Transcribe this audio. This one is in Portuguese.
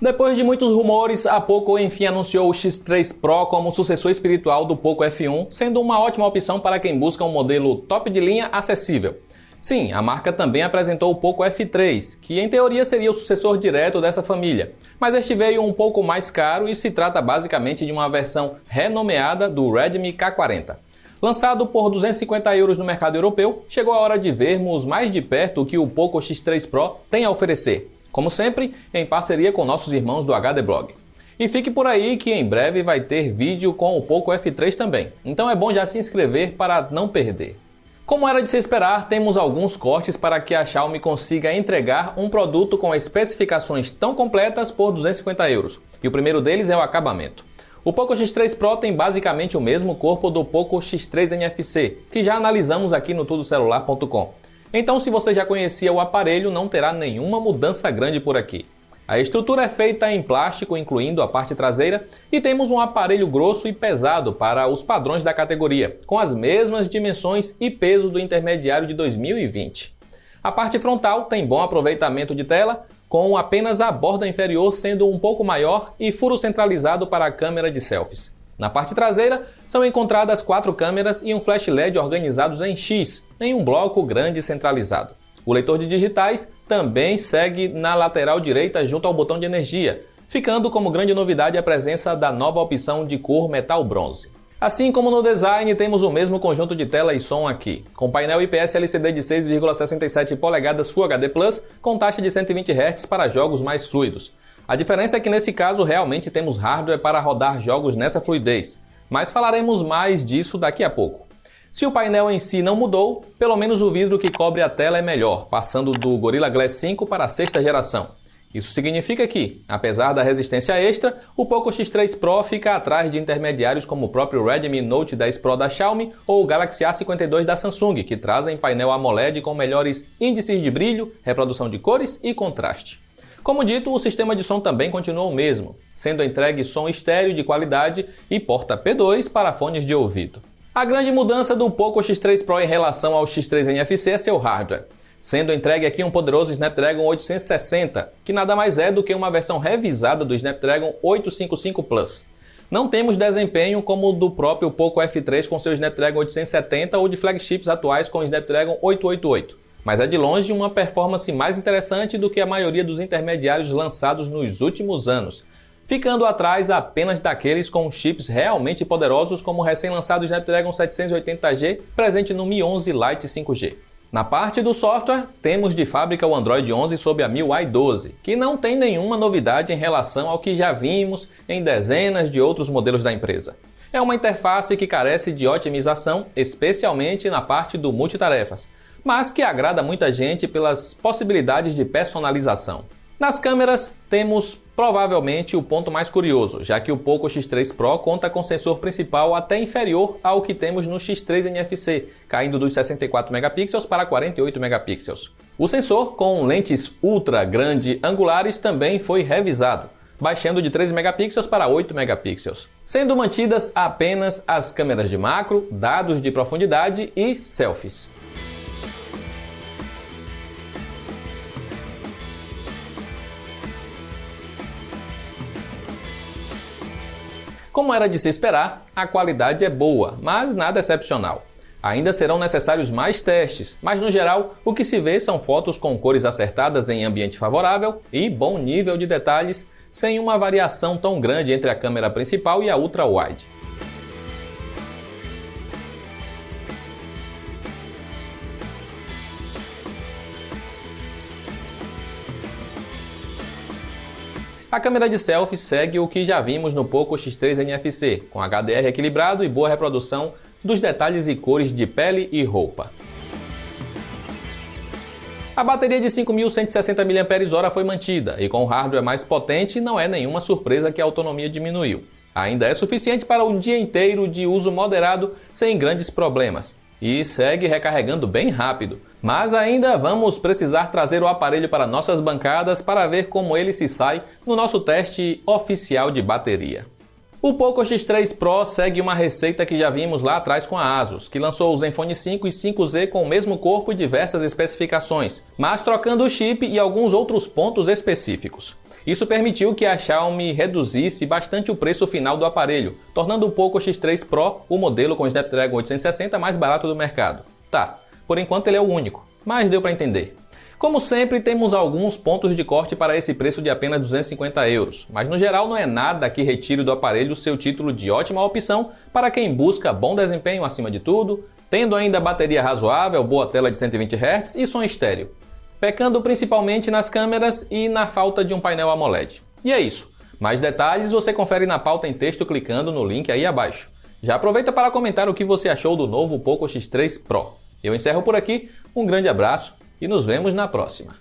Depois de muitos rumores, a Poco enfim anunciou o X3 Pro como sucessor espiritual do Poco F1, sendo uma ótima opção para quem busca um modelo top de linha acessível. Sim, a marca também apresentou o Poco F3, que em teoria seria o sucessor direto dessa família, mas este veio um pouco mais caro e se trata basicamente de uma versão renomeada do Redmi K40. Lançado por €250 no mercado europeu, chegou a hora de vermos mais de perto o que o Poco X3 Pro tem a oferecer. Como sempre, em parceria com nossos irmãos do HD Blog. E fique por aí que em breve vai ter vídeo com o Poco F3 também, então é bom já se inscrever para não perder. Como era de se esperar, temos alguns cortes para que a Xiaomi consiga entregar um produto com especificações tão completas por €250. E o primeiro deles é o acabamento. O Poco X3 Pro tem basicamente o mesmo corpo do Poco X3 NFC, que já analisamos aqui no tudocelular.com. Então, se você já conhecia o aparelho, não terá nenhuma mudança grande por aqui. A estrutura é feita em plástico, incluindo a parte traseira, e temos um aparelho grosso e pesado para os padrões da categoria, com as mesmas dimensões e peso do intermediário de 2020. A parte frontal tem bom aproveitamento de tela, com apenas a borda inferior sendo um pouco maior e furo centralizado para a câmera de selfies. Na parte traseira, são encontradas 4 câmeras e um flash LED organizados em X, em um bloco grande centralizado. O leitor de digitais também segue na lateral direita junto ao botão de energia, ficando como grande novidade a presença da nova opção de cor metal bronze. Assim como no design, temos o mesmo conjunto de tela e som aqui, com painel IPS LCD de 6,67 polegadas Full HD Plus, com taxa de 120 Hz para jogos mais fluidos. A diferença é que nesse caso realmente temos hardware para rodar jogos nessa fluidez, mas falaremos mais disso daqui a pouco. Se o painel em si não mudou, pelo menos o vidro que cobre a tela é melhor, passando do Gorilla Glass 5 para a 6ª geração. Isso significa que, apesar da resistência extra, o Poco X3 Pro fica atrás de intermediários como o próprio Redmi Note 10 Pro da Xiaomi ou o Galaxy A52 da Samsung, que trazem painel AMOLED com melhores índices de brilho, reprodução de cores e contraste. Como dito, o sistema de som também continua o mesmo, sendo entregue som estéreo de qualidade e porta P2 para fones de ouvido. A grande mudança do Poco X3 Pro em relação ao X3 NFC é seu hardware, sendo entregue aqui um poderoso Snapdragon 860, que nada mais é do que uma versão revisada do Snapdragon 855 Plus. Não temos desempenho como o do próprio Poco F3 com seu Snapdragon 870 ou de flagships atuais com o Snapdragon 888. Mas é de longe uma performance mais interessante do que a maioria dos intermediários lançados nos últimos anos, ficando atrás apenas daqueles com chips realmente poderosos como o recém-lançado Snapdragon 780G presente no Mi 11 Lite 5G. Na parte do software, temos de fábrica o Android 11 sob a MIUI 12, que não tem nenhuma novidade em relação ao que já vimos em dezenas de outros modelos da empresa. É uma interface que carece de otimização, especialmente na parte do multitarefas, mas que agrada muita gente pelas possibilidades de personalização. Nas câmeras, temos provavelmente o ponto mais curioso, já que o Poco X3 Pro conta com sensor principal até inferior ao que temos no X3 NFC, caindo dos 64 megapixels para 48 megapixels. O sensor, com lentes ultra grande angulares, também foi revisado, baixando de 13 megapixels para 8 megapixels, sendo mantidas apenas as câmeras de macro, dados de profundidade e selfies. Como era de se esperar, a qualidade é boa, mas nada excepcional. Ainda serão necessários mais testes, mas no geral, o que se vê são fotos com cores acertadas em ambiente favorável e bom nível de detalhes, sem uma variação tão grande entre a câmera principal e a ultra-wide. A câmera de selfie segue o que já vimos no Poco X3 NFC, com HDR equilibrado e boa reprodução dos detalhes e cores de pele e roupa. A bateria de 5.160 mAh foi mantida, e com o hardware mais potente não é nenhuma surpresa que a autonomia diminuiu. Ainda é suficiente para um dia inteiro de uso moderado sem grandes problemas, e segue recarregando bem rápido. Mas ainda vamos precisar trazer o aparelho para nossas bancadas para ver como ele se sai no nosso teste oficial de bateria. O Poco X3 Pro segue uma receita que já vimos lá atrás com a Asus, que lançou o Zenfone 5 e 5Z com o mesmo corpo e diversas especificações, mas trocando o chip e alguns outros pontos específicos. Isso permitiu que a Xiaomi reduzisse bastante o preço final do aparelho, tornando o Poco X3 Pro o modelo com Snapdragon 860 mais barato do mercado. Tá, por enquanto ele é o único, mas deu para entender. Como sempre, temos alguns pontos de corte para esse preço de apenas 250 €, mas no geral não é nada que retire do aparelho seu título de ótima opção para quem busca bom desempenho acima de tudo, tendo ainda bateria razoável, boa tela de 120 Hz e som estéreo, pecando principalmente nas câmeras e na falta de um painel AMOLED. E é isso. Mais detalhes você confere na pauta em texto clicando no link aí abaixo. Já aproveita para comentar o que você achou do novo Poco X3 Pro. Eu encerro por aqui, um grande abraço e nos vemos na próxima.